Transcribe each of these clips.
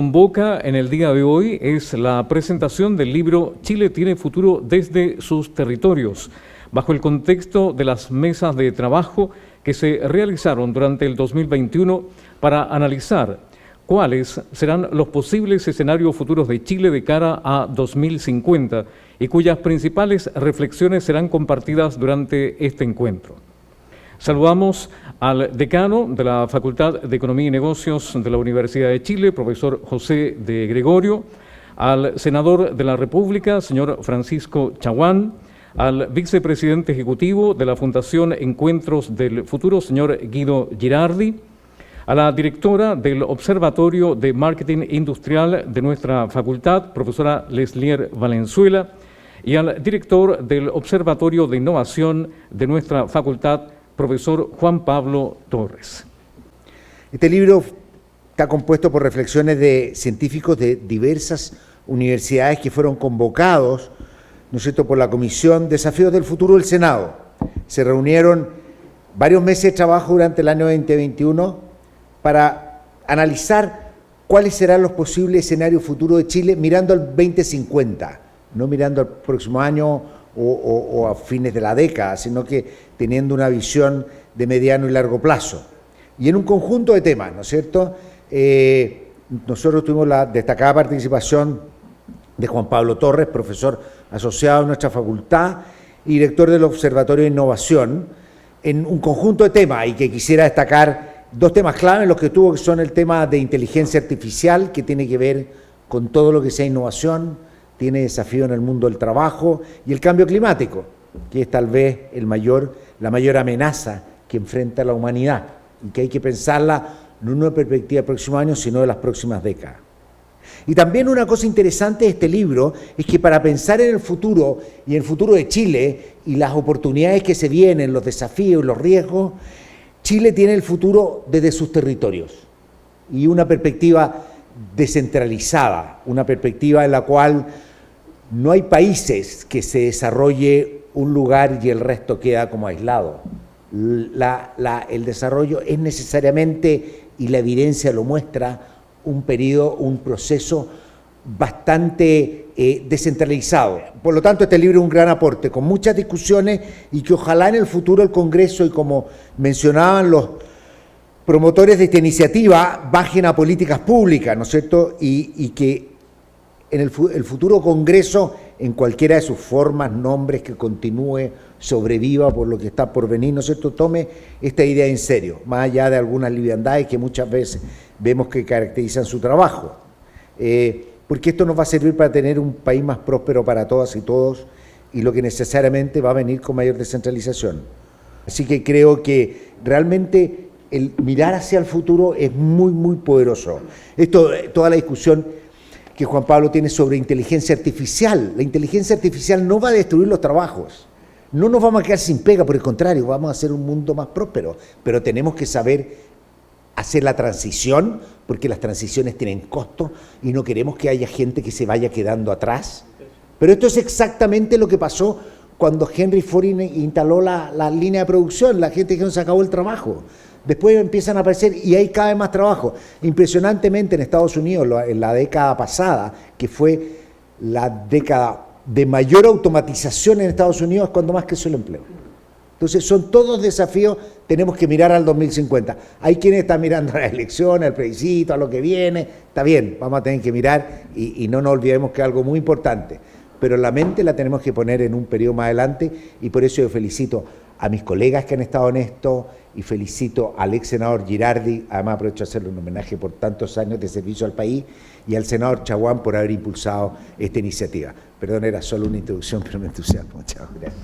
convoca en el día de hoy es la presentación del libro Chile tiene futuro desde sus territorios, bajo el contexto de las mesas de trabajo que se realizaron durante el 2021 para analizar cuáles serán los posibles escenarios futuros de Chile de cara a 2050 y cuyas principales reflexiones serán compartidas durante este encuentro. Saludamos al decano de la Facultad de Economía y Negocios de la Universidad de Chile, profesor José de Gregorio, al senador de la República, señor Francisco Chaguán, al vicepresidente ejecutivo de la Fundación Encuentros del Futuro, señor Guido Girardi, a la directora del Observatorio de Marketing Industrial de nuestra facultad, profesora Leslier Valenzuela, y al director del Observatorio de Innovación de nuestra facultad, profesor Juan Pablo Torres. Este libro está compuesto por reflexiones de científicos de diversas universidades que fueron convocados, ¿no es cierto?, por la Comisión Desafíos del Futuro del Senado. Se reunieron varios meses de trabajo durante el año 2021 para analizar cuáles serán los posibles escenarios futuros de Chile mirando al 2050, no mirando al próximo año o a fines de la década, sino que teniendo una visión de mediano y largo plazo. Y en un conjunto de temas, ¿no es cierto? Nosotros tuvimos la destacada participación de Juan Pablo Torres, profesor asociado en nuestra facultad y director del Observatorio de Innovación, en un conjunto de temas, y que quisiera destacar dos temas clave, los que tuvo, que son el tema de inteligencia artificial, que tiene que ver con todo lo que sea innovación, tiene desafío en el mundo del trabajo, y el cambio climático, que es tal vez la mayor amenaza que enfrenta la humanidad, y que hay que pensarla no en una perspectiva del próximo año, sino de las próximas décadas. Y también una cosa interesante de este libro es que para pensar en el futuro y en el futuro de Chile y las oportunidades que se vienen, los desafíos y los riesgos, Chile tiene el futuro desde sus territorios y una perspectiva descentralizada, una perspectiva en la cual no hay países que se desarrolle un lugar y el resto queda como aislado. El desarrollo es necesariamente, y la evidencia lo muestra, un proceso bastante descentralizado. Por lo tanto, este libro es un gran aporte, con muchas discusiones, y que ojalá en el futuro el Congreso, y como mencionaban los promotores de esta iniciativa, bajen a políticas públicas, ¿no es cierto?, y que en el futuro Congreso, en cualquiera de sus formas, nombres, que continúe, sobreviva por lo que está por venir, ¿no es cierto?, tome esta idea en serio, más allá de algunas liviandades que muchas veces vemos que caracterizan su trabajo, porque esto nos va a servir para tener un país más próspero para todas y todos, y lo que necesariamente va a venir con mayor descentralización. Así que creo que realmente el mirar hacia el futuro es muy, muy poderoso. Toda la discusión que Juan Pablo tiene sobre inteligencia artificial. La inteligencia artificial no va a destruir los trabajos. No nos vamos a quedar sin pega, por el contrario, vamos a hacer un mundo más próspero. Pero tenemos que saber hacer la transición, porque las transiciones tienen costo y no queremos que haya gente que se vaya quedando atrás. Pero esto es exactamente lo que pasó cuando Henry Ford instaló la línea de producción. La gente dijo, se acabó el trabajo. Después empiezan a aparecer y hay cada vez más trabajo. Impresionantemente en Estados Unidos, en la década pasada, que fue la década de mayor automatización en Estados Unidos, es cuando más creció el empleo. Entonces son todos desafíos, tenemos que mirar al 2050. Hay quienes están mirando a las elecciones, al plebiscito, a lo que viene, está bien, vamos a tener que mirar y no nos olvidemos que es algo muy importante. Pero la mente la tenemos que poner en un periodo más adelante, y por eso yo felicito a mis colegas que han estado en esto, y felicito al ex senador Girardi, además aprovecho de hacerle un homenaje por tantos años de servicio al país, y al senador Chaguán por haber impulsado esta iniciativa. Perdón, era solo una introducción, pero me entusiasmo. Muchas gracias.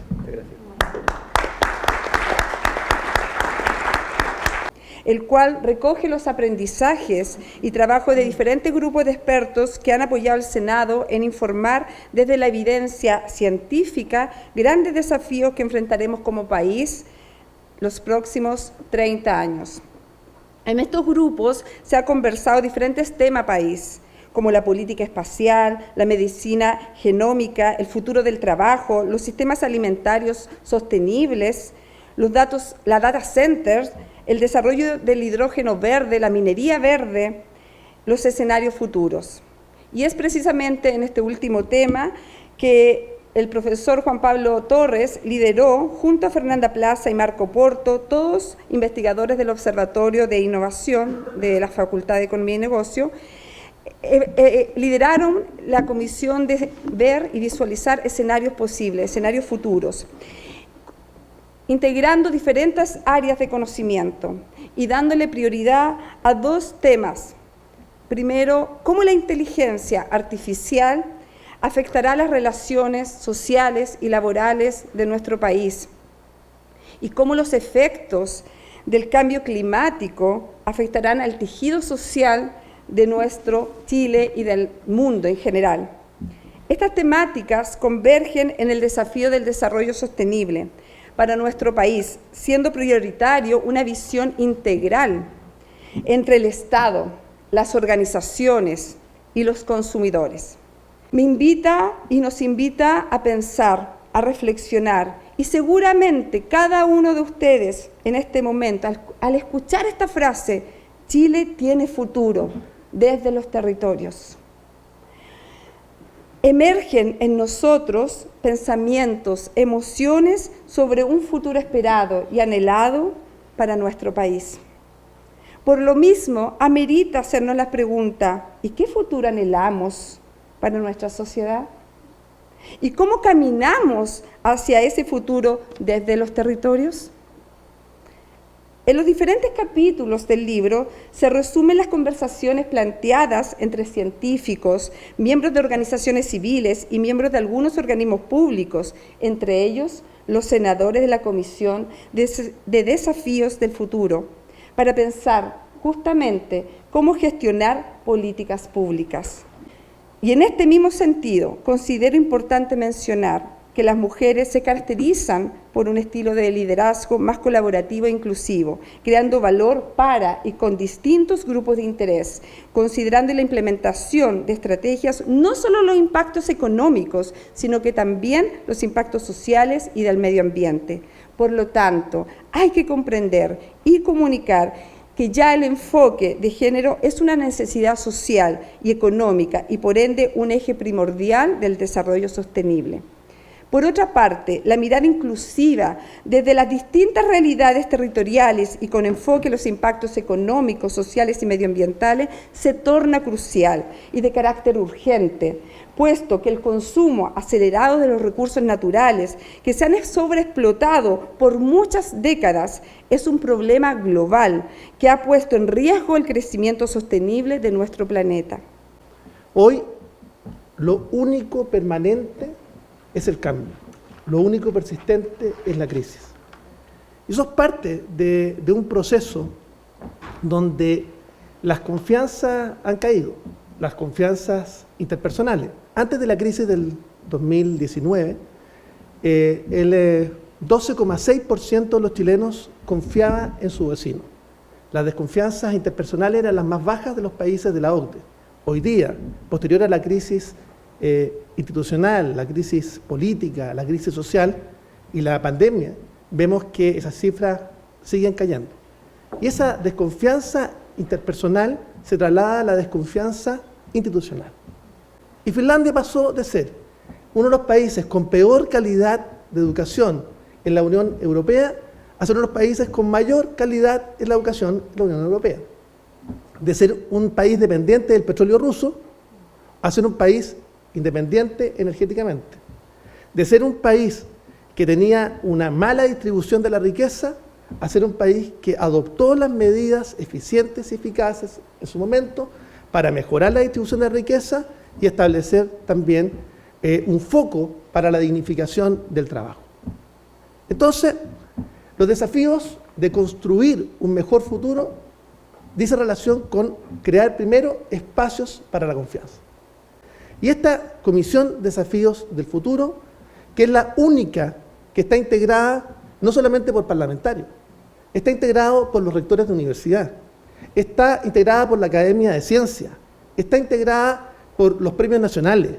El cual recoge los aprendizajes y trabajo de diferentes grupos de expertos que han apoyado al Senado en informar desde la evidencia científica grandes desafíos que enfrentaremos como país los próximos 30 años. En estos grupos se ha conversado diferentes temas país, como la política espacial, la medicina genómica, el futuro del trabajo, los sistemas alimentarios sostenibles, los data centers, el desarrollo del hidrógeno verde, la minería verde, los escenarios futuros. Y es precisamente en este último tema que el profesor Juan Pablo Torres lideró, junto a Fernanda Plaza y Marco Porto, todos investigadores del Observatorio de Innovación de la Facultad de Economía y Negocio, lideraron la comisión de ver y visualizar escenarios posibles, escenarios futuros, integrando diferentes áreas de conocimiento y dándole prioridad a dos temas. Primero, cómo la inteligencia artificial afectará las relaciones sociales y laborales de nuestro país y cómo los efectos del cambio climático afectarán al tejido social de nuestro Chile y del mundo en general. Estas temáticas convergen en el desafío del desarrollo sostenible para nuestro país, siendo prioritario una visión integral entre el Estado, las organizaciones y los consumidores. Me invita y nos invita a pensar, a reflexionar, y seguramente cada uno de ustedes en este momento, al escuchar esta frase, Chile tiene futuro desde los territorios. Emergen en nosotros pensamientos, emociones sobre un futuro esperado y anhelado para nuestro país. Por lo mismo, amerita hacernos la pregunta, ¿y qué futuro anhelamos para nuestra sociedad? ¿Y cómo caminamos hacia ese futuro desde los territorios? En los diferentes capítulos del libro se resumen las conversaciones planteadas entre científicos, miembros de organizaciones civiles y miembros de algunos organismos públicos, entre ellos los senadores de la Comisión de Desafíos del Futuro, para pensar justamente cómo gestionar políticas públicas. Y en este mismo sentido, considero importante mencionar que las mujeres se caracterizan por un estilo de liderazgo más colaborativo e inclusivo, creando valor para y con distintos grupos de interés, considerando la implementación de estrategias no solo los impactos económicos, sino que también los impactos sociales y del medio ambiente. Por lo tanto, hay que comprender y comunicar que ya el enfoque de género es una necesidad social y económica y por ende un eje primordial del desarrollo sostenible. Por otra parte, la mirada inclusiva desde las distintas realidades territoriales y con enfoque en los impactos económicos, sociales y medioambientales se torna crucial y de carácter urgente, puesto que el consumo acelerado de los recursos naturales que se han sobreexplotado por muchas décadas es un problema global que ha puesto en riesgo el crecimiento sostenible de nuestro planeta. Hoy, lo único permanente es el cambio, lo único persistente es la crisis. Y eso es parte de un proceso donde las confianzas han caído, las confianzas interpersonales. Antes de la crisis del 2019, el 12,6% de los chilenos confiaba en su vecino. Las desconfianzas interpersonales eran las más bajas de los países de la OCDE. Hoy día, posterior a la crisis institucional, la crisis política, la crisis social y la pandemia, vemos que esas cifras siguen cayendo. Y esa desconfianza interpersonal se traslada a la desconfianza institucional. Y Finlandia pasó de ser uno de los países con peor calidad de educación en la Unión Europea a ser uno de los países con mayor calidad en la educación en la Unión Europea. De ser un país dependiente del petróleo ruso a ser un país independiente energéticamente. De ser un país que tenía una mala distribución de la riqueza a ser un país que adoptó las medidas eficientes y eficaces en su momento para mejorar la distribución de la riqueza y establecer también un foco para la dignificación del trabajo. Entonces, los desafíos de construir un mejor futuro dicen relación con crear primero espacios para la confianza. Y esta Comisión Desafíos del Futuro, que es la única que está integrada no solamente por parlamentarios, está integrado por los rectores de universidad, está integrada por la Academia de Ciencia, está integrada por los premios nacionales,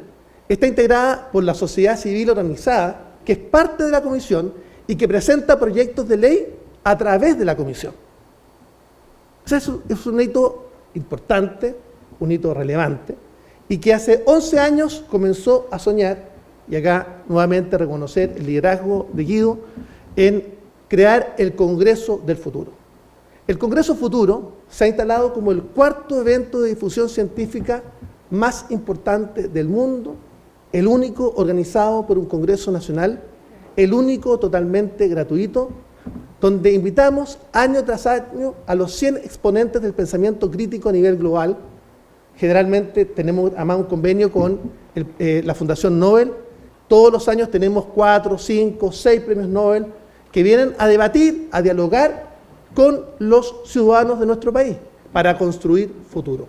está integrada por la sociedad civil organizada, que es parte de la comisión y que presenta proyectos de ley a través de la comisión. O sea, es un hito importante un hito relevante, y que hace 11 años comenzó a soñar, y acá nuevamente reconocer el liderazgo de Guido, en crear el Congreso del Futuro. El Congreso Futuro se ha instalado como el cuarto evento de difusión científica más importante del mundo, el único organizado por un Congreso Nacional, el único totalmente gratuito, donde invitamos año tras año a los 100 exponentes del pensamiento crítico a nivel global. Generalmente tenemos además un convenio con la Fundación Nobel. Todos los años tenemos 4, 5, 6 premios Nobel que vienen a debatir, a dialogar con los ciudadanos de nuestro país para construir futuro.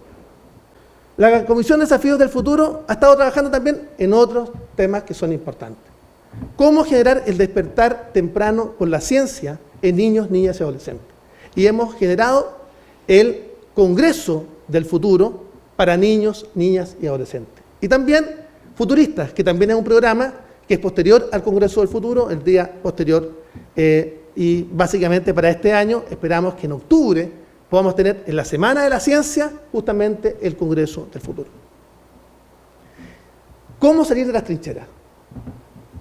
La Comisión de Desafíos del Futuro ha estado trabajando también en otros temas que son importantes. Cómo generar el despertar temprano con la ciencia en niños, niñas y adolescentes. Y hemos generado el Congreso del Futuro para niños, niñas y adolescentes. Y también Futuristas, que también es un programa que es posterior al Congreso del Futuro, el día posterior, y básicamente para este año esperamos que en octubre podamos tener en la Semana de la Ciencia justamente el Congreso del Futuro. ¿Cómo salir de las trincheras?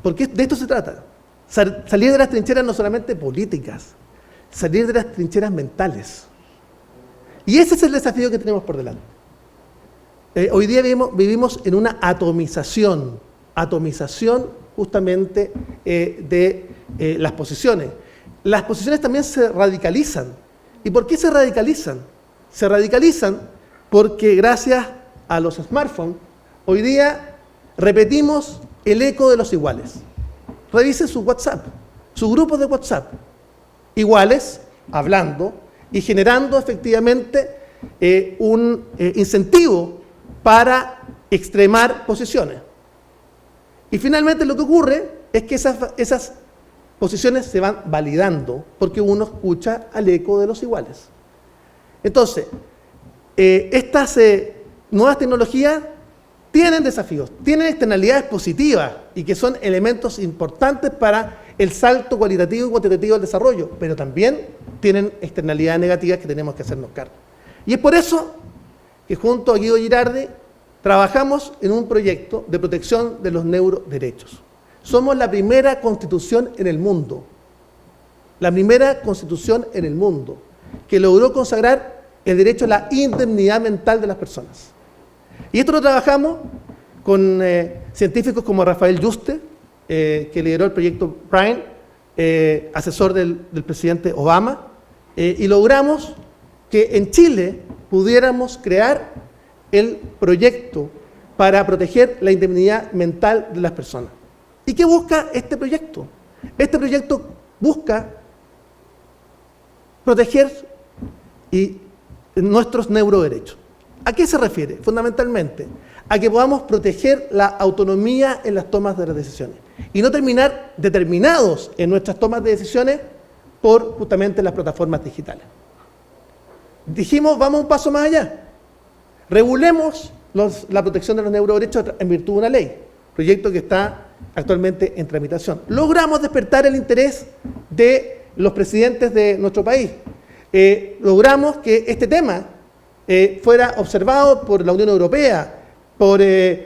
Porque de esto se trata. Salir de las trincheras no solamente políticas, salir de las trincheras mentales. Y ese es el desafío que tenemos por delante. Hoy día vivimos en una atomización justamente de las posiciones. Las posiciones también se radicalizan. ¿Y por qué se radicalizan? Se radicalizan porque gracias a los smartphones, hoy día repetimos el eco de los iguales. Revisen su WhatsApp, sus grupos de WhatsApp, iguales, hablando y generando efectivamente un incentivo para extremar posiciones. Y finalmente lo que ocurre es que esas posiciones se van validando porque uno escucha al eco de los iguales. Entonces, estas nuevas tecnologías tienen desafíos, tienen externalidades positivas y que son elementos importantes para el salto cualitativo y cuantitativo del desarrollo, pero también tienen externalidades negativas que tenemos que hacernos cargo. Y es por eso que junto a Guido Girardi trabajamos en un proyecto de protección de los neuroderechos. Somos la primera constitución en el mundo, que logró consagrar el derecho a la indemnidad mental de las personas. Y esto lo trabajamos con científicos como Rafael Yuste, que lideró el proyecto PRIME, asesor del presidente Obama, y logramos que en Chile pudiéramos crear el proyecto para proteger la indemnidad mental de las personas. ¿Y qué busca este proyecto? Este proyecto busca proteger nuestros neuroderechos. ¿A qué se refiere? Fundamentalmente, a que podamos proteger la autonomía en las tomas de las decisiones y no terminar determinados en nuestras tomas de decisiones por justamente las plataformas digitales. Dijimos, vamos un paso más allá. Regulemos la protección de los neuroderechos en virtud de una ley, proyecto que está actualmente en tramitación. Logramos despertar el interés de los presidentes de nuestro país. Logramos que este tema fuera observado por la Unión Europea, por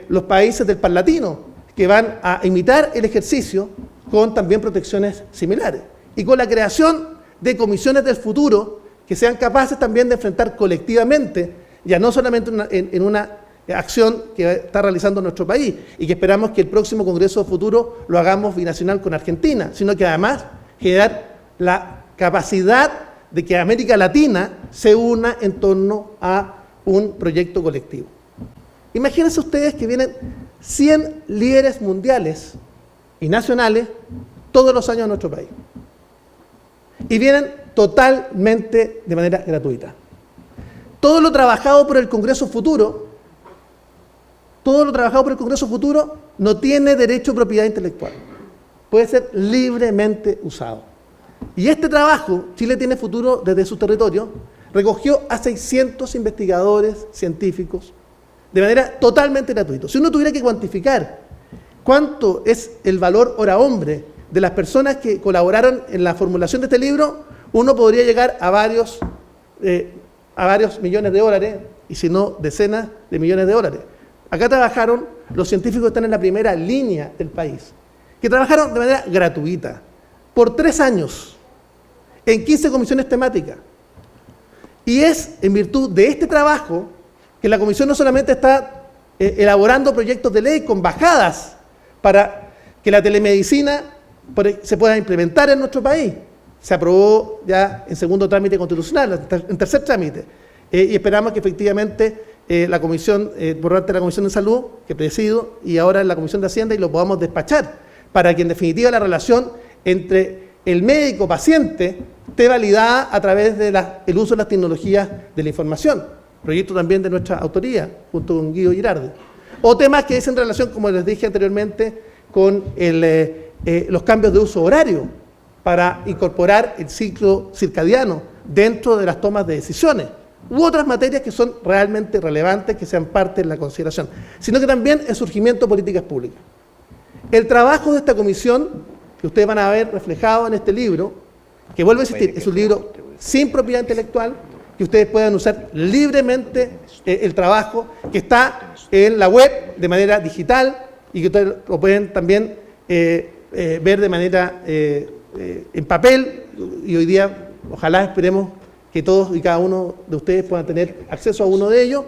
los países del Par Latino, que van a imitar el ejercicio con también protecciones similares. Y con la creación de comisiones del futuro que sean capaces también de enfrentar colectivamente, ya no solamente en una acción que está realizando nuestro país y que esperamos que el próximo Congreso Futuro lo hagamos binacional con Argentina, sino que además generar la capacidad de que América Latina se una en torno a un proyecto colectivo. Imagínense ustedes que vienen 100 líderes mundiales y nacionales todos los años a nuestro país. Y vienen totalmente de manera gratuita. Todo lo trabajado por el Congreso Futuro, no tiene derecho a propiedad intelectual. Puede ser libremente usado. Y este trabajo, Chile tiene Futuro desde su territorio, recogió a 600 investigadores científicos de manera totalmente gratuita. Si uno tuviera que cuantificar cuánto es el valor hora hombre de las personas que colaboraron en la formulación de este libro, uno podría llegar a varios millones de dólares, y si no decenas de millones de dólares. Acá trabajaron los científicos que están en la primera línea del país, que trabajaron de manera gratuita, por 3 años, en 15 comisiones temáticas. Y es en virtud de este trabajo que la comisión no solamente está elaborando proyectos de ley con bajadas para que la telemedicina se pueda implementar en nuestro país. Se aprobó ya en segundo trámite constitucional, en tercer trámite. Y esperamos que efectivamente la comisión, por parte de la Comisión de Salud, que presido, y ahora en la Comisión de Hacienda, y lo podamos despachar, para que en definitiva la relación entre el médico-paciente esté validada a través del uso de las tecnologías de la información. Proyecto también de nuestra autoría, junto con Guido Girardi. O temas que es en relación, como les dije anteriormente, con los cambios de uso horario, para incorporar el ciclo circadiano dentro de las tomas de decisiones, u otras materias que son realmente relevantes, que sean parte de la consideración, sino que también el surgimiento de políticas públicas. El trabajo de esta comisión, que ustedes van a ver reflejado en este libro, que vuelvo a insistir, es un libro sin propiedad intelectual, que ustedes puedan usar libremente el trabajo, que está en la web de manera digital y que ustedes lo pueden también ver de manera en papel, y hoy día ojalá esperemos que todos y cada uno de ustedes puedan tener acceso a uno de ellos.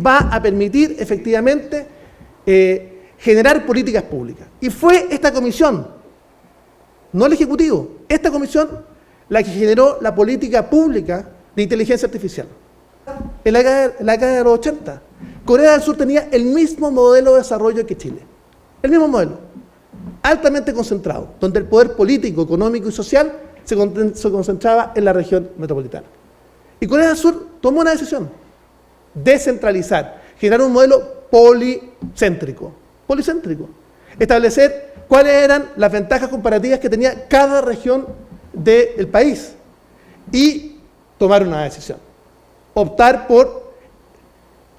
Va a permitir efectivamente generar políticas públicas. Y fue esta comisión, no el Ejecutivo, esta comisión la que generó la política pública de inteligencia artificial. En la década de los 80, Corea del Sur tenía el mismo modelo de desarrollo que Chile. El mismo modelo, altamente concentrado, donde el poder político, económico y social se concentraba en la región metropolitana. Y Corea del Sur tomó una decisión: descentralizar, generar un modelo policéntrico, establecer cuáles eran las ventajas comparativas que tenía cada región del país y tomar una decisión, optar por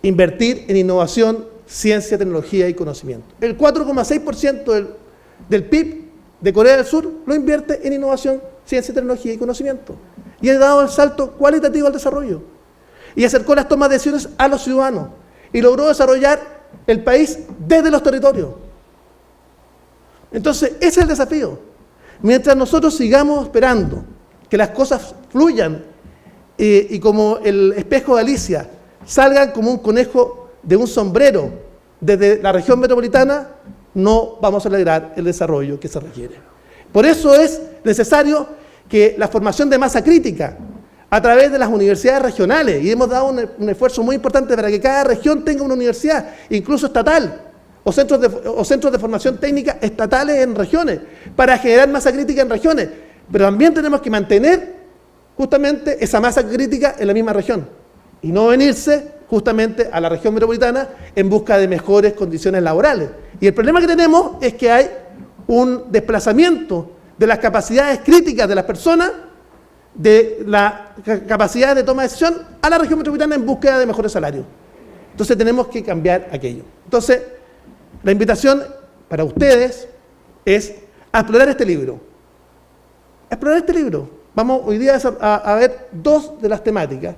invertir en innovación, ciencia, tecnología y conocimiento. El 4,6% del PIB de Corea del Sur lo invierte en innovación, ciencia, tecnología y conocimiento. Y ha dado el salto cualitativo al desarrollo. Y acercó las tomas de decisiones a los ciudadanos. Y logró desarrollar el país desde los territorios. Entonces, ese es el desafío. Mientras nosotros sigamos esperando que las cosas fluyan y como el espejo de Alicia salgan como un conejo de un sombrero desde la región metropolitana, no vamos a lograr el desarrollo que se requiere. Por eso es necesario que la formación de masa crítica a través de las universidades regionales, y hemos dado un esfuerzo muy importante para que cada región tenga una universidad, incluso estatal, o centros de formación técnica estatales en regiones, para generar masa crítica en regiones. Pero también tenemos que mantener justamente esa masa crítica en la misma región, y no venirse justamente a la región metropolitana en busca de mejores condiciones laborales. Y el problema que tenemos es que hay un desplazamiento de las capacidades críticas de las personas, de la capacidad de toma de decisión, a la región metropolitana en búsqueda de mejores salarios. Entonces tenemos que cambiar aquello. Entonces, la invitación para ustedes es a explorar este libro. A explorar este libro. Vamos hoy día a ver 2 de las temáticas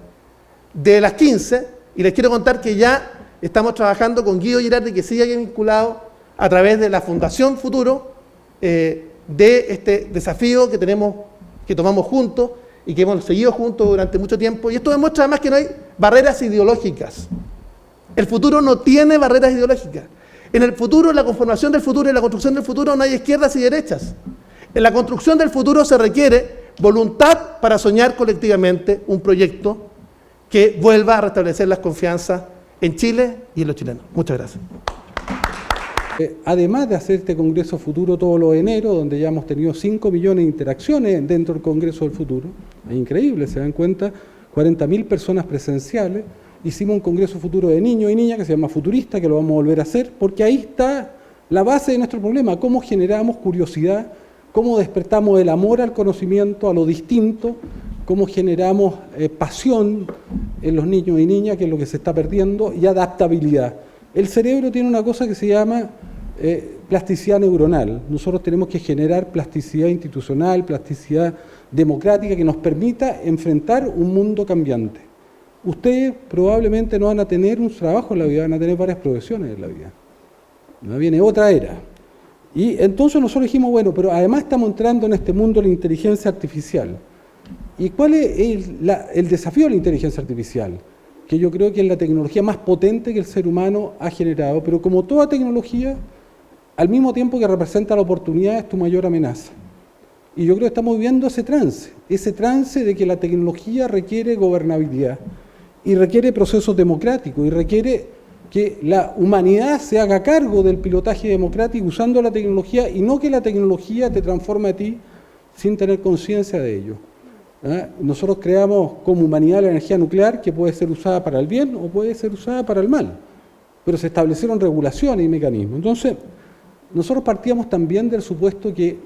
de las 15, y les quiero contar que ya estamos trabajando con Guido Girardi, que sigue vinculado a través de la Fundación Futuro, de este desafío que tomamos juntos y que hemos seguido juntos durante mucho tiempo. Y esto demuestra además que no hay barreras ideológicas. El futuro no tiene barreras ideológicas. En el futuro, en la conformación del futuro y la construcción del futuro, no hay izquierdas y derechas. En la construcción del futuro se requiere voluntad para soñar colectivamente un proyecto que vuelva a restablecer las confianzas en Chile y en los chilenos. Muchas gracias. Además de hacer este Congreso Futuro todos los enero, donde ya hemos tenido 5 millones de interacciones dentro del Congreso del Futuro, es increíble, se dan cuenta, 40.000 personas presenciales. Hicimos un Congreso Futuro de niños y niñas que se llama Futurista, que lo vamos a volver a hacer, porque ahí está la base de nuestro problema: cómo generamos curiosidad, cómo despertamos el amor al conocimiento, a lo distinto, cómo generamos pasión en los niños y niñas, que es lo que se está perdiendo, y adaptabilidad. El cerebro tiene una cosa que se llama plasticidad neuronal. Nosotros tenemos que generar plasticidad institucional, plasticidad democrática, que nos permita enfrentar un mundo cambiante. ustedes probablemente no van a tener un trabajo en la vida, van a tener varias profesiones en la vida. ¿No? Viene otra era. Y entonces nosotros dijimos, bueno, pero además estamos entrando en este mundo de la inteligencia artificial. ¿Y cuál es el desafío de la inteligencia artificial? Que yo creo que es la tecnología más potente que el ser humano ha generado, pero como toda tecnología, al mismo tiempo que representa la oportunidad, es tu mayor amenaza. Y yo creo que estamos viviendo ese trance de que la tecnología requiere gobernabilidad y requiere procesos democráticos y requiere que la humanidad se haga cargo del pilotaje democrático usando la tecnología y no que la tecnología te transforme a ti sin tener conciencia de ello. Nosotros creamos como humanidad la energía nuclear que puede ser usada para el bien o puede ser usada para el mal, pero se establecieron regulaciones y mecanismos. Entonces, nosotros partíamos también del supuesto que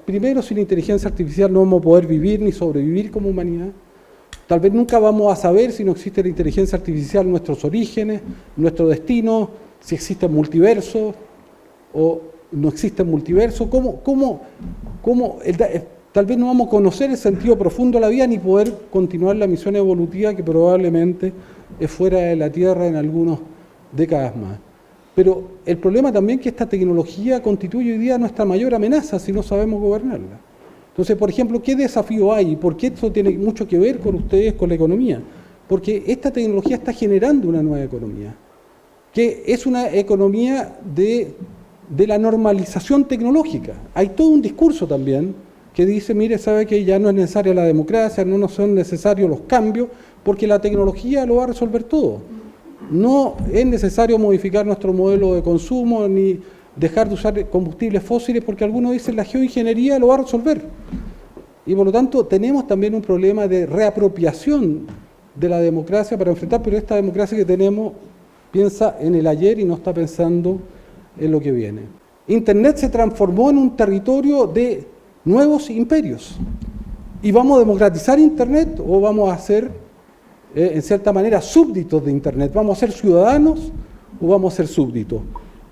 primero sin inteligencia artificial no vamos a poder vivir ni sobrevivir como humanidad. Tal vez nunca vamos a saber si no existe la inteligencia artificial nuestros orígenes, nuestro destino, si existe el multiverso o no existe el multiverso. Tal vez no vamos a conocer el sentido profundo de la vida ni poder continuar la misión evolutiva que probablemente es fuera de la Tierra en algunas décadas más. Pero el problema también es que esta tecnología constituye hoy día nuestra mayor amenaza si no sabemos gobernarla. Entonces, por ejemplo, ¿qué desafío hay? ¿Por qué esto tiene mucho que ver con ustedes, con la economía? Porque esta tecnología está generando una nueva economía, que es una economía de la normalización tecnológica. Hay todo un discurso también que dice, mire, sabe que ya no es necesaria la democracia, no nos son necesarios los cambios, porque la tecnología lo va a resolver todo. No es necesario modificar nuestro modelo de consumo ni dejar de usar combustibles fósiles porque algunos dicen la geoingeniería lo va a resolver. Y por lo tanto tenemos también un problema de reapropiación de la democracia para enfrentar, pero esta democracia que tenemos piensa en el ayer y no está pensando en lo que viene. Internet se transformó en un territorio de nuevos imperios. ¿Y vamos a democratizar Internet o vamos a ser en cierta manera súbditos de Internet? ¿Vamos a ser ciudadanos o vamos a ser súbditos?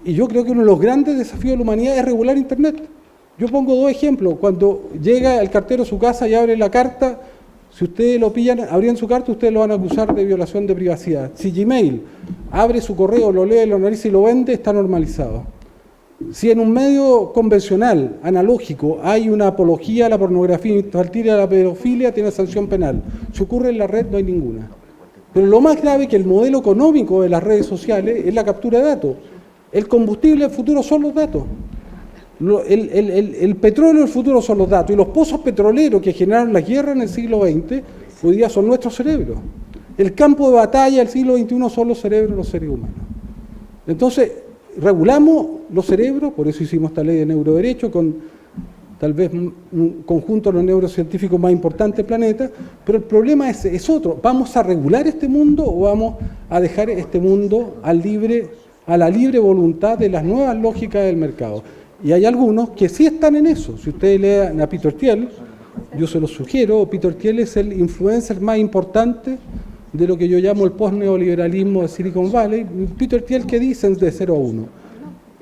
Y yo creo que uno de los grandes desafíos de la humanidad es regular Internet. Yo pongo dos ejemplos. Cuando llega el cartero a su casa y abre la carta, si ustedes lo pillan, abrían su carta, ustedes lo van a acusar de violación de privacidad. Si Gmail abre su correo, lo lee, lo analiza y lo vende, está normalizado. Si en un medio convencional, analógico, hay una apología a la pornografía infantil y a la pedofilia, tiene sanción penal. Si ocurre en la red, no hay ninguna. Pero lo más grave es que el modelo económico de las redes sociales es la captura de datos. El combustible del futuro son los datos. El petróleo del futuro son los datos. Y los pozos petroleros que generaron la guerra en el siglo XX, hoy día son nuestros cerebros. El campo de batalla del siglo XXI son los cerebros de los seres humanos. Entonces, regulamos los cerebros, por eso hicimos esta ley de neuroderecho, con tal vez un conjunto de los neurocientíficos más importantes del planeta, pero el problema es otro. ¿Vamos a regular este mundo o vamos a dejar este mundo a la libre voluntad de las nuevas lógicas del mercado? Y hay algunos que sí están en eso. Si ustedes lean a Peter Thiel, yo se los sugiero, Peter Thiel es el influencer más importante de lo que yo llamo el post-neoliberalismo de Silicon Valley. Peter Thiel, ¿qué dicen de 0 a 1?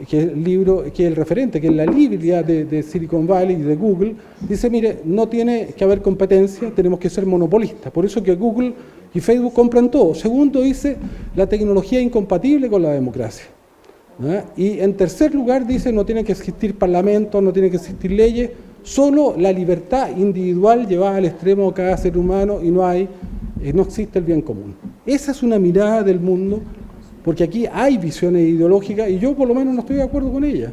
Que es el libro, que es el referente, que es la Biblia de Silicon Valley y de Google, dice, mire, no tiene que haber competencia, tenemos que ser monopolistas. Por eso que Google y Facebook compran todo. Segundo, dice, la tecnología es incompatible con la democracia. Y en tercer lugar, dice, no tiene que existir parlamentos, no tiene que existir leyes, solo la libertad individual llevada al extremo de cada ser humano y no existe el bien común. Esa es una mirada del mundo, porque aquí hay visiones ideológicas y yo por lo menos no estoy de acuerdo con ellas.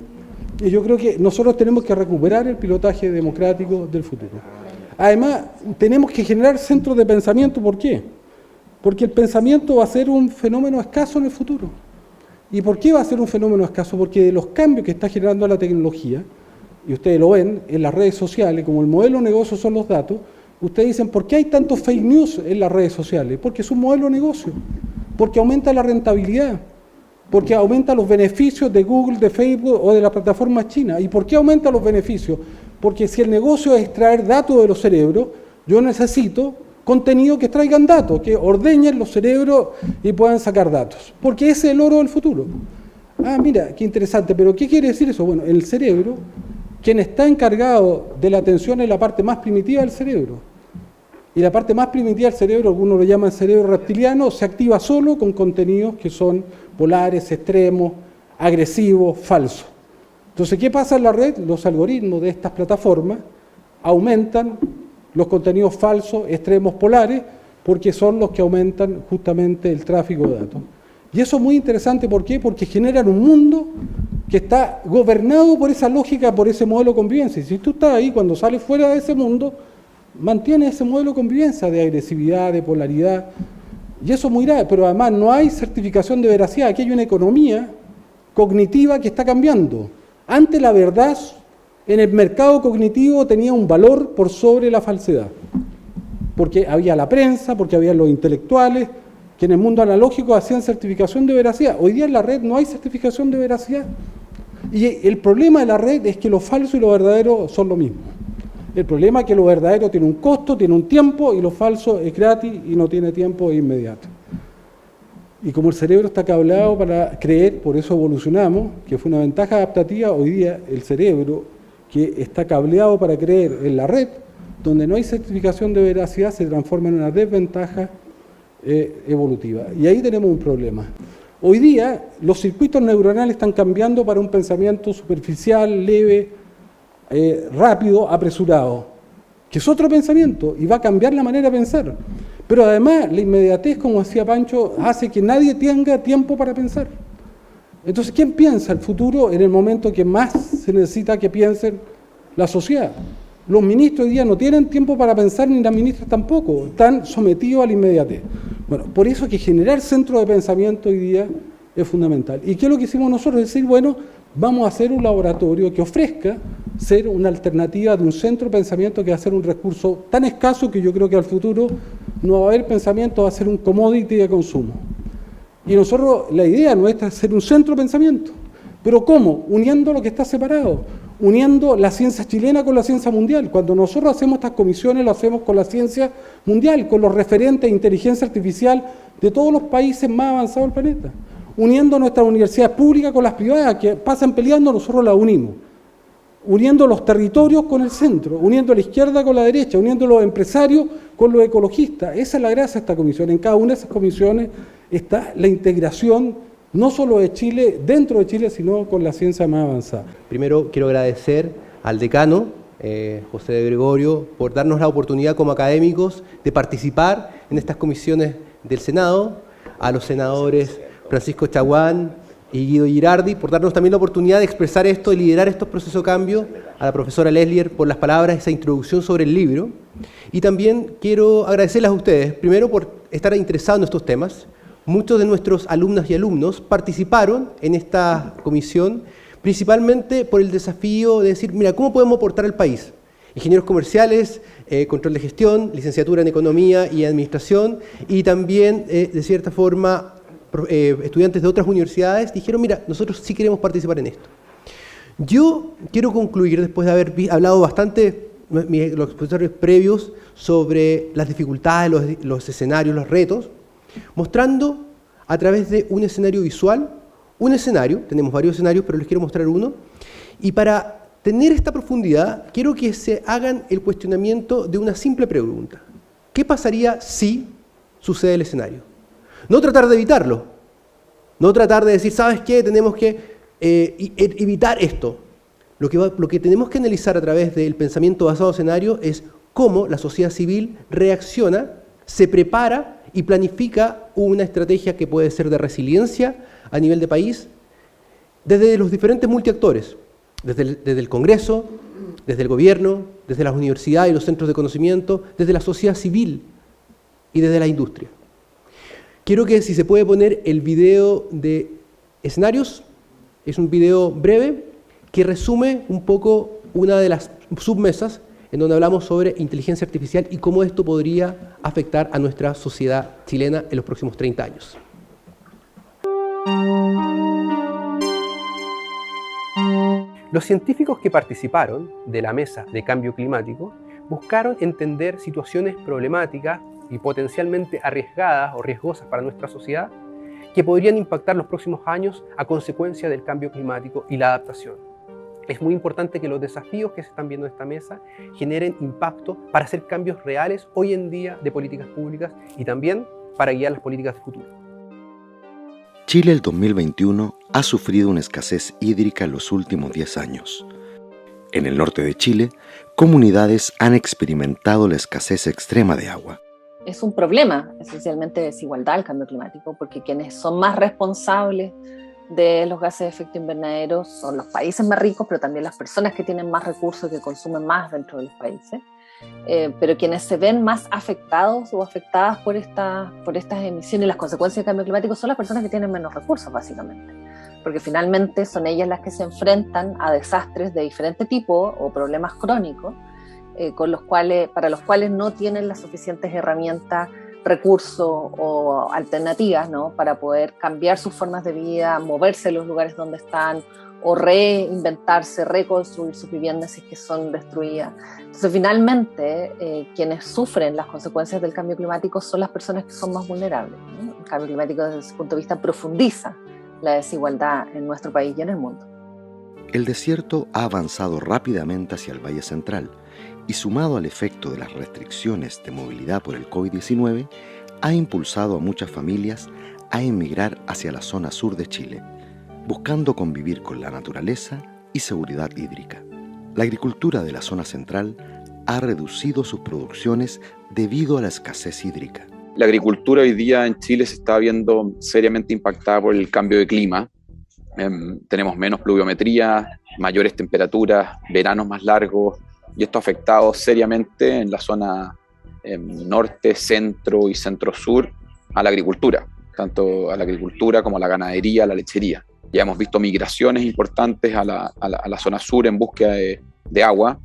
Y yo creo que nosotros tenemos que recuperar el pilotaje democrático del futuro. Además, tenemos que generar centros de pensamiento. ¿Por qué? Porque el pensamiento va a ser un fenómeno escaso en el futuro. ¿Y por qué va a ser un fenómeno escaso? Porque de los cambios que está generando la tecnología, y ustedes lo ven en las redes sociales, como el modelo de negocio son los datos, ustedes dicen, ¿por qué hay tantos fake news en las redes sociales? Porque es un modelo de negocio, porque aumenta la rentabilidad, porque aumenta los beneficios de Google, de Facebook o de la plataforma china. ¿Y por qué aumenta los beneficios? Porque si el negocio es extraer datos de los cerebros, yo necesito contenido que traigan datos, que ordeñen los cerebros y puedan sacar datos, porque ese es el oro del futuro. Ah, mira, qué interesante, pero ¿qué quiere decir eso? Bueno, el cerebro, quien está encargado de la atención es la parte más primitiva del cerebro. y la parte más primitiva del cerebro, algunos lo llaman cerebro reptiliano, se activa solo con contenidos que son polares, extremos, agresivos, falsos. Entonces, ¿qué pasa en la red? Los algoritmos de estas plataformas aumentan los contenidos falsos, extremos, polares, porque son los que aumentan justamente el tráfico de datos. Y eso es muy interesante, ¿por qué? Porque generan un mundo que está gobernado por esa lógica, por ese modelo de convivencia. Y si tú estás ahí, cuando sales fuera de ese mundo, mantienes ese modelo de convivencia, de agresividad, de polaridad, y eso es muy grave, pero además no hay certificación de veracidad. Aquí hay una economía cognitiva que está cambiando. Antes la verdad en el mercado cognitivo tenía un valor por sobre la falsedad, porque había la prensa, porque había los intelectuales, que en el mundo analógico hacían certificación de veracidad. Hoy día en la red no hay certificación de veracidad. Y el problema de la red es que lo falso y lo verdadero son lo mismo. El problema es que lo verdadero tiene un costo, tiene un tiempo, y lo falso es gratis y no tiene tiempo, es inmediato. Y como el cerebro está cableado para creer, por eso evolucionamos, que fue una ventaja adaptativa, hoy día el cerebro que está cableado para creer en la red, donde no hay certificación de veracidad, se transforma en una desventaja evolutiva. Y ahí tenemos un problema. Hoy día los circuitos neuronales están cambiando para un pensamiento superficial, leve, rápido, apresurado, que es otro pensamiento y va a cambiar la manera de pensar. Pero además la inmediatez, como decía Pancho, hace que nadie tenga tiempo para pensar. Entonces, ¿quién piensa el futuro en el momento que más se necesita que piensen la sociedad? Los ministros hoy día no tienen tiempo para pensar, ni las ministras tampoco, están sometidos a la inmediatez. Bueno, por eso que generar centros de pensamiento hoy día es fundamental. ¿Y qué es lo que hicimos nosotros? Es decir, bueno, vamos a hacer un laboratorio que ofrezca ser una alternativa de un centro de pensamiento que va a ser un recurso tan escaso que yo creo que al futuro no va a haber pensamiento, va a ser un commodity de consumo. Y nosotros, la idea nuestra es ser un centro de pensamiento. ¿Pero cómo? Uniendo lo que está separado, uniendo la ciencia chilena con la ciencia mundial. Cuando nosotros hacemos estas comisiones, lo hacemos con la ciencia mundial, con los referentes de inteligencia artificial de todos los países más avanzados del planeta. Uniendo nuestras universidades públicas con las privadas, que pasan peleando, nosotros las unimos. Uniendo los territorios con el centro, uniendo la izquierda con la derecha, uniendo los empresarios con los ecologistas. Esa es la gracia de esta comisión. En cada una de esas comisiones está la integración, no solo de Chile, dentro de Chile, sino con la ciencia más avanzada. Primero quiero agradecer al decano, José de Gregorio, por darnos la oportunidad como académicos de participar en estas comisiones del Senado, a los senadores Francisco Chaguán y Guido Girardi, por darnos también la oportunidad de expresar esto y liderar estos procesos de cambio, a la profesora Leslier por las palabras, esa introducción sobre el libro, y también quiero agradecerles a ustedes, primero por estar interesados en estos temas. Muchos de nuestros alumnas y alumnos participaron en esta comisión, principalmente por el desafío de decir, mira, ¿cómo podemos aportar al país? Ingenieros comerciales, control de gestión, licenciatura en economía y administración, y también, de cierta forma, estudiantes de otras universidades dijeron, mira, nosotros sí queremos participar en esto. Yo quiero concluir, después de haber hablado bastante, los expositores previos, sobre las dificultades, los escenarios, los retos, mostrando a través de un escenario visual, un escenario, tenemos varios escenarios, pero les quiero mostrar uno, y para tener esta profundidad, quiero que se hagan el cuestionamiento de una simple pregunta. ¿Qué pasaría si sucede el escenario? No tratar de evitarlo, no tratar de decir, ¿sabes qué? Tenemos que evitar esto. Lo que tenemos que analizar a través del pensamiento basado en escenario es cómo la sociedad civil reacciona, se prepara y planifica una estrategia que puede ser de resiliencia a nivel de país, desde los diferentes multiactores, desde el Congreso, desde el gobierno, desde las universidades y los centros de conocimiento, desde la sociedad civil y desde la industria. Quiero que si se puede poner el video de escenarios, es un video breve que resume un poco una de las submesas en donde hablamos sobre inteligencia artificial y cómo esto podría afectar a nuestra sociedad chilena en los próximos 30 años. Los científicos que participaron de la mesa de cambio climático buscaron entender situaciones problemáticas y potencialmente arriesgadas o riesgosas para nuestra sociedad que podrían impactar los próximos años a consecuencia del cambio climático y la adaptación. es muy importante que los desafíos que se están viendo en esta mesa generen impacto para hacer cambios reales hoy en día de políticas públicas y también para guiar las políticas de futuro. Chile el 2021 ha sufrido una escasez hídrica en los últimos 10 años. En el norte de Chile, comunidades han experimentado la escasez extrema de agua. Es un problema, esencialmente, de desigualdad el cambio climático, porque quienes son más responsables de los gases de efecto invernadero son los países más ricos, pero también las personas que tienen más recursos y que consumen más dentro de los países. Pero quienes se ven más afectados o afectadas por estas emisiones y las consecuencias del cambio climático son las personas que tienen menos recursos, básicamente. Porque finalmente son ellas las que se enfrentan a desastres de diferente tipo o problemas crónicos, para los cuales no tienen las suficientes herramientas, recursos o alternativas, ¿no?, para poder cambiar sus formas de vida, moverse de los lugares donde están o reinventarse, reconstruir sus viviendas si es que son destruidas. Entonces, finalmente, quienes sufren las consecuencias del cambio climático son las personas que son más vulnerables, ¿no? El cambio climático, desde ese punto de vista, profundiza la desigualdad en nuestro país y en el mundo. El desierto ha avanzado rápidamente hacia el Valle Central y, sumado al efecto de las restricciones de movilidad por el COVID-19, ha impulsado a muchas familias a emigrar hacia la zona sur de Chile, buscando convivir con la naturaleza y seguridad hídrica. La agricultura de la zona central ha reducido sus producciones debido a la escasez hídrica. La agricultura hoy día en Chile se está viendo seriamente impactada por el cambio de clima. Tenemos menos pluviometría, mayores temperaturas, veranos más largos, y esto ha afectado seriamente en la zona norte, centro y centro-sur a la agricultura, tanto a la agricultura como a la ganadería, a la lechería. Ya hemos visto migraciones importantes a la zona sur en búsqueda de agua.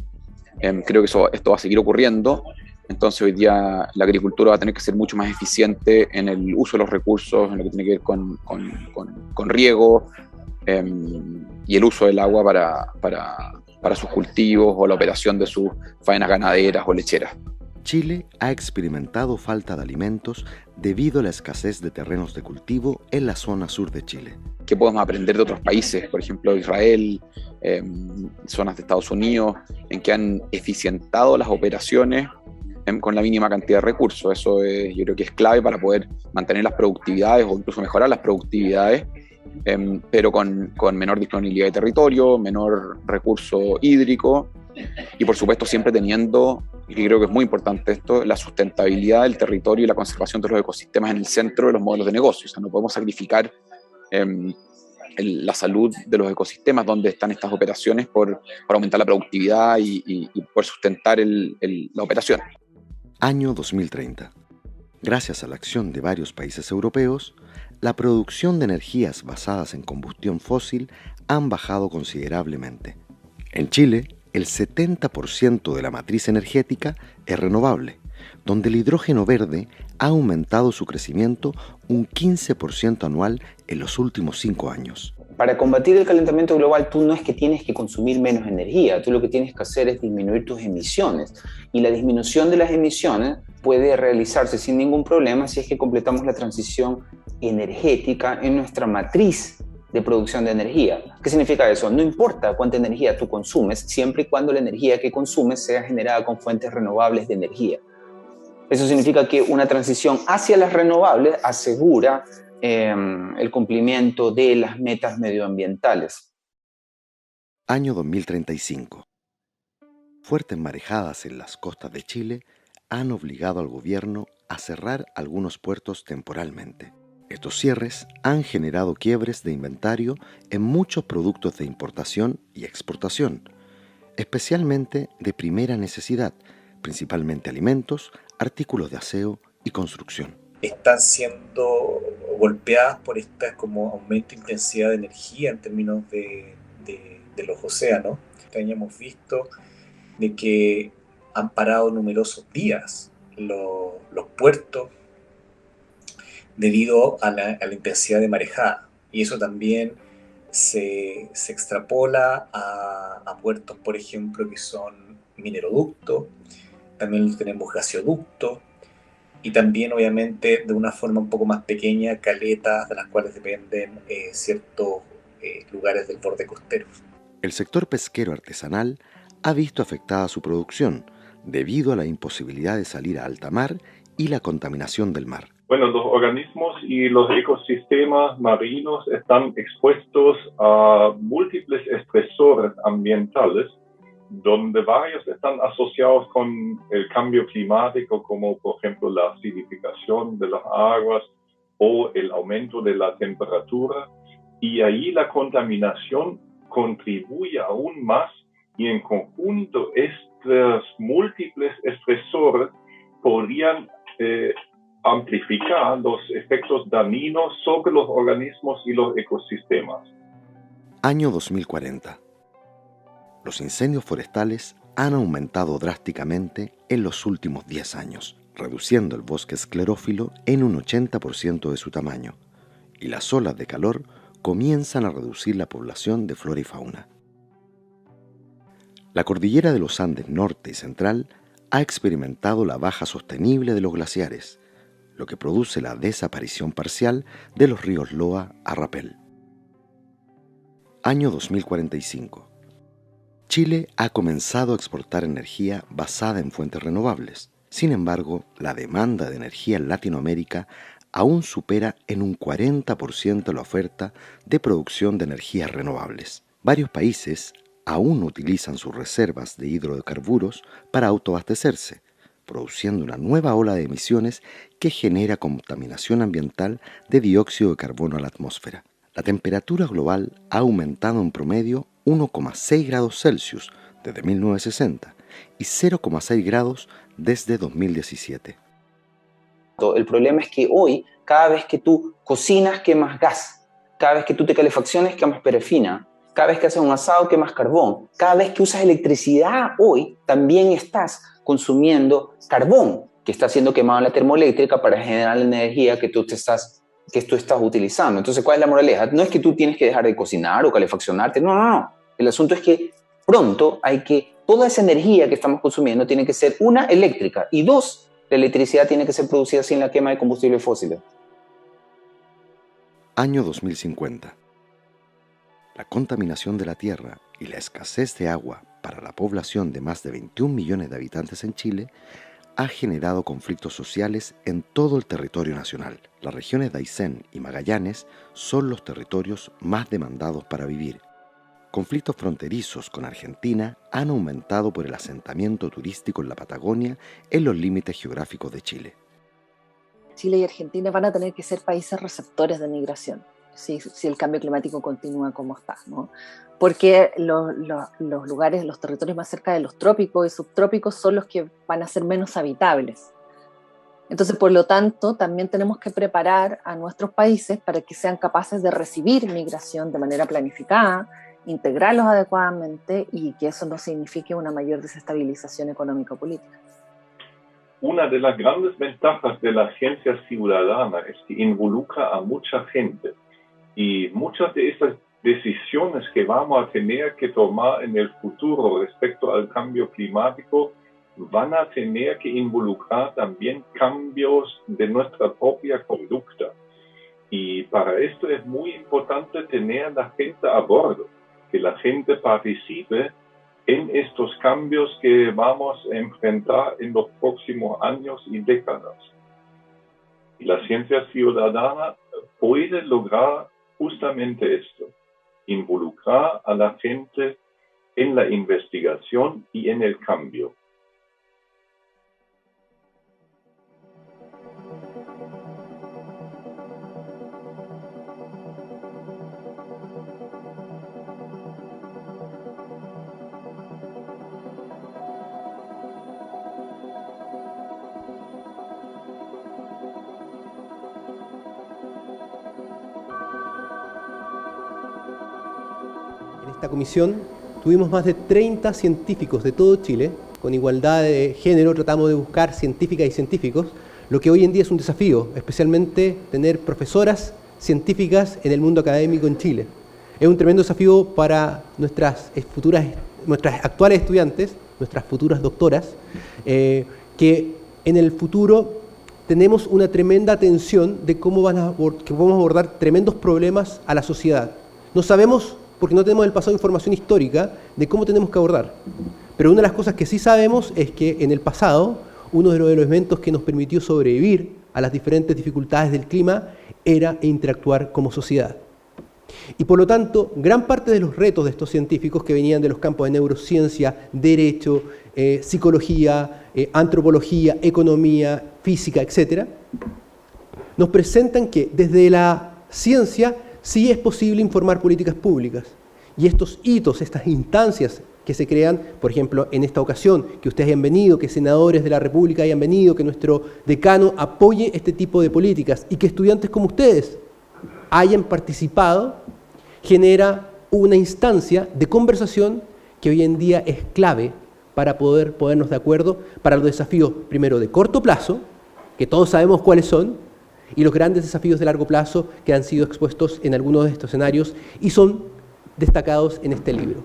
Creo que esto va a seguir ocurriendo. Entonces hoy día la agricultura va a tener que ser mucho más eficiente en el uso de los recursos, en lo que tiene que ver con riego y el uso del agua para sus cultivos o la operación de sus faenas ganaderas o lecheras. Chile ha experimentado falta de alimentos debido a la escasez de terrenos de cultivo en la zona sur de Chile. ¿Qué podemos aprender de otros países? Por ejemplo, Israel, zonas de Estados Unidos, en que han eficientado las operaciones con la mínima cantidad de recursos. Eso yo creo que es clave para poder mantener las productividades o incluso mejorar las productividades, pero con menor disponibilidad de territorio, menor recurso hídrico y por supuesto siempre teniendo, y creo que es muy importante esto, la sustentabilidad del territorio y la conservación de los ecosistemas en el centro de los modelos de negocio. O sea, no podemos sacrificar la salud de los ecosistemas donde están estas operaciones por aumentar la productividad y por sustentar la operación. Año 2030. Gracias a la acción de varios países europeos, la producción de energías basadas en combustión fósil han bajado considerablemente. En Chile, el 70% de la matriz energética es renovable, donde el hidrógeno verde ha aumentado su crecimiento un 15% anual en los últimos 5 años. Para combatir el calentamiento global, tú no es que tienes que consumir menos energía, tú lo que tienes que hacer es disminuir tus emisiones. Y la disminución de las emisiones puede realizarse sin ningún problema si es que completamos la transición energética en nuestra matriz de producción de energía. ¿Qué significa eso? No importa cuánta energía tú consumes, siempre y cuando la energía que consumes sea generada con fuentes renovables de energía. Eso significa que una transición hacia las renovables asegura el cumplimiento de las metas medioambientales. Año 2035. Fuertes marejadas en las costas de Chile han obligado al gobierno a cerrar algunos puertos temporalmente. Estos cierres han generado quiebres de inventario en muchos productos de importación y exportación, especialmente de primera necesidad, principalmente alimentos, artículos de aseo y construcción. Están siendo golpeadas por esta como aumento de intensidad de energía en términos de los océanos. Este año hemos visto de que han parado numerosos días los puertos debido a la intensidad de marejada. Y eso también se extrapola a puertos, por ejemplo, que son mineroductos, también tenemos gasoductos, y también, obviamente, de una forma un poco más pequeña, caletas de las cuales dependen ciertos lugares del borde costero. El sector pesquero artesanal ha visto afectada su producción debido a la imposibilidad de salir a alta mar y la contaminación del mar. Bueno, los organismos y los ecosistemas marinos están expuestos a múltiples estresores ambientales, donde varios están asociados con el cambio climático, como por ejemplo la acidificación de las aguas o el aumento de la temperatura, y ahí la contaminación contribuye aún más, y en conjunto estos múltiples estresores podrían amplificar los efectos dañinos sobre los organismos y los ecosistemas. Año 2040. Los incendios forestales han aumentado drásticamente en los últimos 10 años, reduciendo el bosque esclerófilo en un 80% de su tamaño, y las olas de calor comienzan a reducir la población de flora y fauna. La cordillera de los Andes norte y central ha experimentado la baja sostenible de los glaciares, lo que produce la desaparición parcial de los ríos Loa a Rapel. Año 2045. Chile ha comenzado a exportar energía basada en fuentes renovables. Sin embargo, la demanda de energía en Latinoamérica aún supera en un 40% la oferta de producción de energías renovables. Varios países aún utilizan sus reservas de hidrocarburos para autoabastecerse, produciendo una nueva ola de emisiones que genera contaminación ambiental de dióxido de carbono a la atmósfera. La temperatura global ha aumentado en promedio 1,6 grados Celsius desde 1960 y 0,6 grados desde 2017. El problema es que hoy, cada vez que tú cocinas, quemas gas. Cada vez que tú te calefacciones, quemas parafina. Cada vez que haces un asado, quemas carbón. Cada vez que usas electricidad hoy, también estás consumiendo carbón, que está siendo quemado en la termoeléctrica para generar la energía que tú estás utilizando. Entonces, ¿cuál es la moraleja? No es que tú tienes que dejar de cocinar o calefaccionarte, no. El asunto es que pronto toda esa energía que estamos consumiendo tiene que ser, una, eléctrica, y dos, la electricidad tiene que ser producida sin la quema de combustibles fósiles. Año 2050. La contaminación de la tierra y la escasez de agua para la población de más de 21 millones de habitantes en Chile ha generado conflictos sociales en todo el territorio nacional. Las regiones de Aysén y Magallanes son los territorios más demandados para vivir. Conflictos fronterizos con Argentina han aumentado por el asentamiento turístico en la Patagonia en los límites geográficos de Chile. Chile y Argentina van a tener que ser países receptores de migración, si el cambio climático continúa como está, ¿no? Porque los lugares, los territorios más cerca de los trópicos y subtrópicos son los que van a ser menos habitables. Entonces, por lo tanto, también tenemos que preparar a nuestros países para que sean capaces de recibir migración de manera planificada, integrarlos adecuadamente y que eso no signifique una mayor desestabilización económico-política. Una de las grandes ventajas de la ciencia ciudadana es que involucra a mucha gente, y muchas de esas decisiones que vamos a tener que tomar en el futuro respecto al cambio climático van a tener que involucrar también cambios de nuestra propia conducta. Y para esto es muy importante tener a la gente a bordo, que la gente participe en estos cambios que vamos a enfrentar en los próximos años y décadas. Y la ciencia ciudadana puede lograr justamente esto, involucrar a la gente en la investigación y en el cambio. En esta comisión tuvimos más de 30 científicos de todo Chile, con igualdad de género tratamos de buscar científicas y científicos, lo que hoy en día es un desafío, especialmente tener profesoras científicas en el mundo académico en Chile. Es un tremendo desafío para nuestras actuales estudiantes, nuestras futuras doctoras, que en el futuro tenemos una tremenda atención de cómo vamos a abordar tremendos problemas a la sociedad. No sabemos porque no tenemos el pasado de información histórica de cómo tenemos que abordar. Pero una de las cosas que sí sabemos es que en el pasado, uno de los elementos que nos permitió sobrevivir a las diferentes dificultades del clima era interactuar como sociedad. Y por lo tanto, gran parte de los retos de estos científicos que venían de los campos de neurociencia, derecho, psicología, antropología, economía, física, etc., nos presentan que desde la ciencia sí es posible informar políticas públicas. Y estos hitos, estas instancias que se crean, por ejemplo, en esta ocasión, que ustedes hayan venido, que senadores de la República hayan venido, que nuestro decano apoye este tipo de políticas y que estudiantes como ustedes hayan participado, genera una instancia de conversación que hoy en día es clave para ponernos de acuerdo para los desafíos, primero, de corto plazo, que todos sabemos cuáles son, y los grandes desafíos de largo plazo que han sido expuestos en algunos de estos escenarios y son destacados en este libro.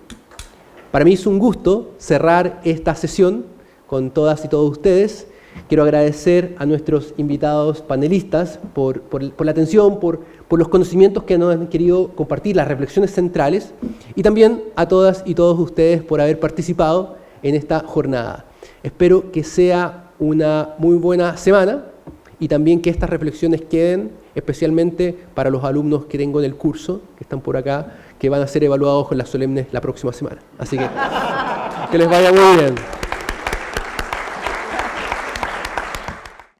Para mí es un gusto cerrar esta sesión con todas y todos ustedes. Quiero agradecer a nuestros invitados panelistas por la atención, por los conocimientos que nos han querido compartir, las reflexiones centrales, y también a todas y todos ustedes por haber participado en esta jornada. Espero que sea una muy buena semana y también que estas reflexiones queden especialmente para los alumnos que tengo en el curso, que están por acá, que van a ser evaluados con las solemnes la próxima semana. Así que les vaya muy bien.